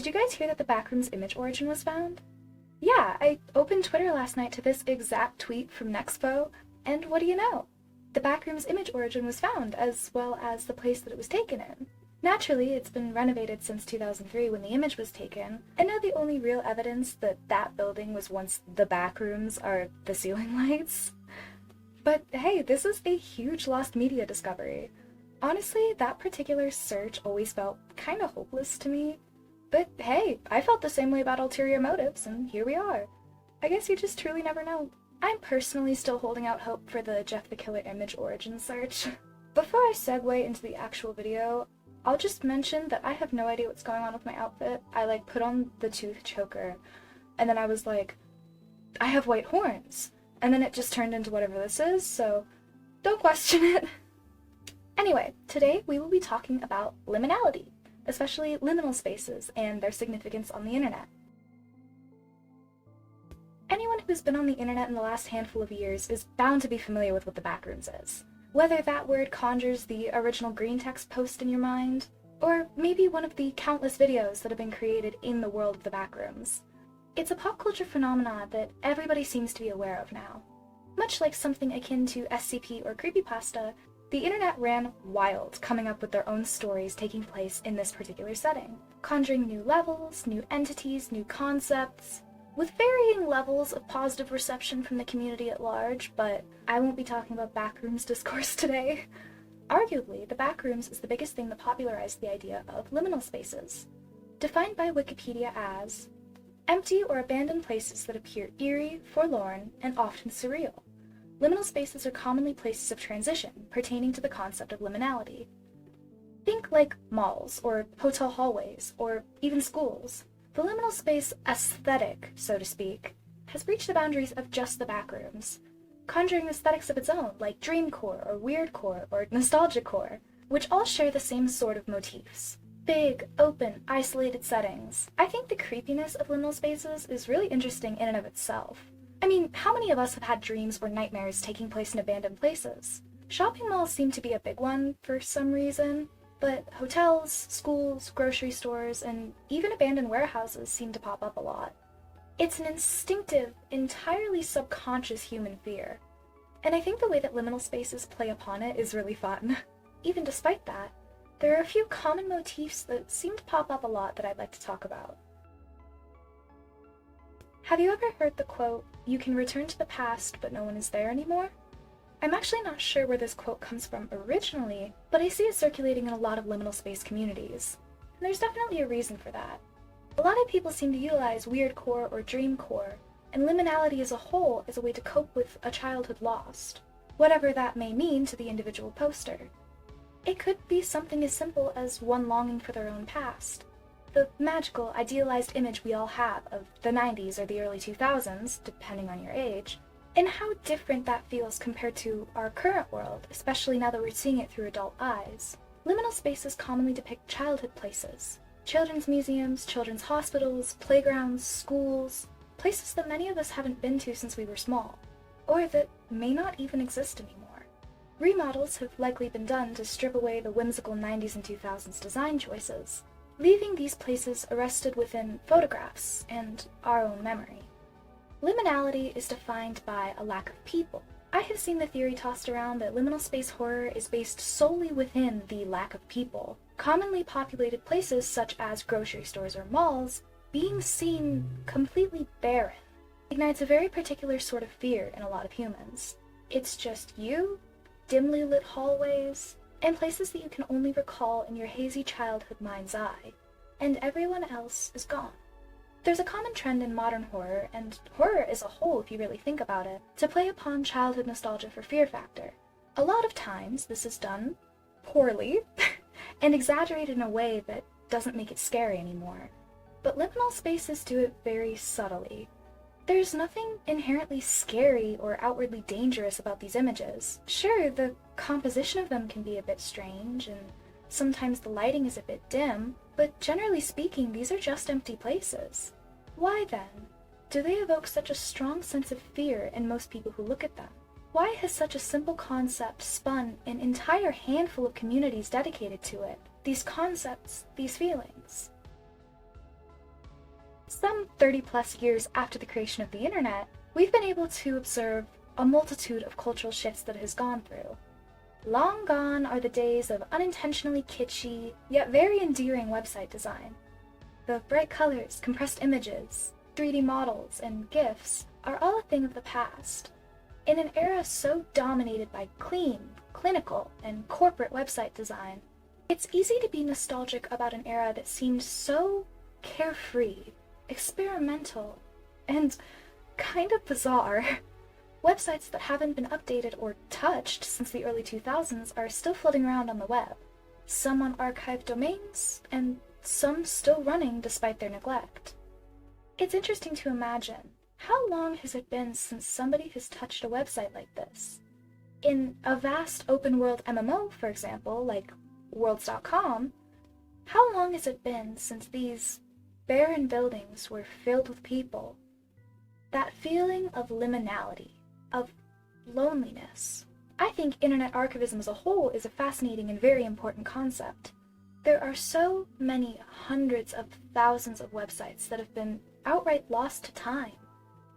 Did you guys hear that the backrooms image origin was found? Yeah, I opened Twitter last night to this exact tweet from Nexpo, and what do you know? The backrooms image origin was found, as well as the place that it was taken in. Naturally, it's been renovated since 2003 when the image was taken, and now the only real evidence that that building was once the backrooms are the ceiling lights. But hey, this is a huge lost media discovery. Honestly, that particular search always felt kinda hopeless to me. But hey, I felt the same way about ulterior motives, and here we are. I guess you just truly never know. I'm personally still holding out hope for the Jeff the Killer image origin search. Before I segue into the actual video, I'll just mention that I have no idea what's going on with my outfit. I put on the tooth choker, and then I was like, I have white horns. And then it just turned into whatever this is, so don't question it. Anyway, today we will be talking about liminality, especially liminal spaces and their significance on the internet. Anyone who's been on the internet in the last handful of years is bound to be familiar with what the backrooms is. Whether that word conjures the original green text post in your mind, or maybe one of the countless videos that have been created in the world of the backrooms. It's a pop culture phenomenon that everybody seems to be aware of now. Much like something akin to SCP or creepypasta, the internet ran wild coming up with their own stories taking place in this particular setting, conjuring new levels, new entities, new concepts, with varying levels of positive reception from the community at large, but I won't be talking about backrooms discourse today. Arguably, the backrooms is the biggest thing that popularized the idea of liminal spaces, defined by Wikipedia as empty or abandoned places that appear eerie, forlorn, and often surreal. Liminal spaces are commonly places of transition, pertaining to the concept of liminality. Think like malls, or hotel hallways, or even schools. The liminal space aesthetic, so to speak, has breached the boundaries of just the backrooms, conjuring aesthetics of its own, like dreamcore, or weirdcore, or nostalgiacore, which all share the same sort of motifs. Big, open, isolated settings. I think the creepiness of liminal spaces is really interesting in and of itself. I mean, how many of us have had dreams or nightmares taking place in abandoned places? Shopping malls seem to be a big one for some reason. But hotels, schools, grocery stores, and even abandoned warehouses seem to pop up a lot. It's an instinctive, entirely subconscious human fear. And I think the way that liminal spaces play upon it is really fun. Even despite that, there are a few common motifs that seem to pop up a lot that I'd like to talk about. Have you ever heard the quote, "You can return to the past, but no one is there anymore"? I'm actually not sure where this quote comes from originally, but I see it circulating in a lot of liminal space communities. And there's definitely a reason for that. A lot of people seem to utilize weirdcore or dreamcore, and liminality as a whole as a way to cope with a childhood lost, whatever that may mean to the individual poster. It could be something as simple as one longing for their own past. The magical, idealized image we all have of the 90s or the early 2000s, depending on your age, and how different that feels compared to our current world, especially now that we're seeing it through adult eyes. Liminal spaces commonly depict childhood places. Children's museums, children's hospitals, playgrounds, schools, places that many of us haven't been to since we were small, or that may not even exist anymore. Remodels have likely been done to strip away the whimsical 90s and 2000s design choices, leaving these places arrested within photographs and our own memory. Liminality is defined by a lack of people. I have seen the theory tossed around that liminal space horror is based solely within the lack of people. Commonly populated places such as grocery stores or malls being seen completely barren ignites a very particular sort of fear in a lot of humans. It's just you, dimly lit hallways, and places that you can only recall in your hazy childhood mind's eye, and everyone else is gone. There's a common trend in modern horror, and horror as a whole if you really think about it, to play upon childhood nostalgia for fear factor. A lot of times this is done poorly and exaggerated in a way that doesn't make it scary anymore. But liminal spaces do it very subtly. There's nothing inherently scary or outwardly dangerous about these images. Sure, the composition of them can be a bit strange, and sometimes the lighting is a bit dim, but generally speaking, these are just empty places. Why then do they evoke such a strong sense of fear in most people who look at them? Why has such a simple concept spun an entire handful of communities dedicated to it? These concepts, these feelings. Some 30 plus years after the creation of the internet, we've been able to observe a multitude of cultural shifts that it has gone through. Long gone are the days of unintentionally kitschy, yet very endearing website design. The bright colors, compressed images, 3D models, and GIFs are all a thing of the past. In an era so dominated by clean, clinical, and corporate website design, it's easy to be nostalgic about an era that seemed so carefree, experimental, and kind of bizarre. Websites that haven't been updated or touched since the early 2000s are still floating around on the web, some on archived domains, and some still running despite their neglect. It's interesting to imagine, how long has it been since somebody has touched a website like this? In a vast open-world MMO, for example, like Worlds.com, how long has it been since these barren buildings were filled with people? That feeling of liminality, of loneliness. I think internet archivism as a whole is a fascinating and very important concept. There are so many hundreds of thousands of websites that have been outright lost to time,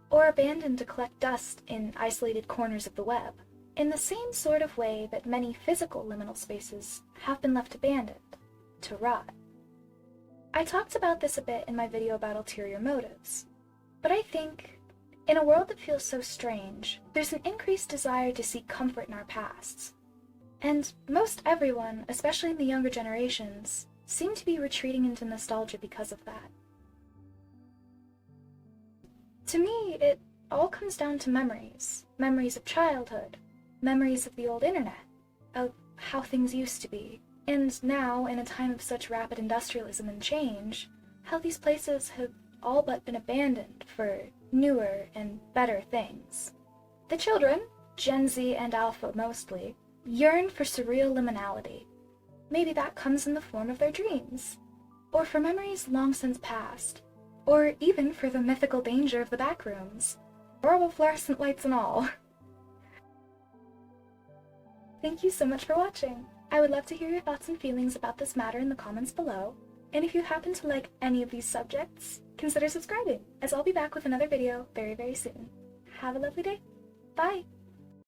or abandoned to collect dust in isolated corners of the web, in the same sort of way that many physical liminal spaces have been left abandoned, to rot. I talked about this a bit in my video about ulterior motives, but I think, in a world that feels so strange, there's an increased desire to seek comfort in our pasts. And most everyone, especially in the younger generations, seem to be retreating into nostalgia because of that. To me, it all comes down to memories. Memories of childhood, memories of the old internet, of how things used to be. And now, in a time of such rapid industrialism and change, how these places have all but been abandoned for newer and better things. The children, Gen Z and Alpha mostly, yearn for surreal liminality. Maybe that comes in the form of their dreams, or for memories long since past, or even for the mythical danger of the backrooms, horrible fluorescent lights and all. Thank you so much for watching. I would love to hear your thoughts and feelings about this matter in the comments below, and if you happen to like any of these subjects, consider subscribing, as I'll be back with another video very, very soon. Have a lovely day. Bye!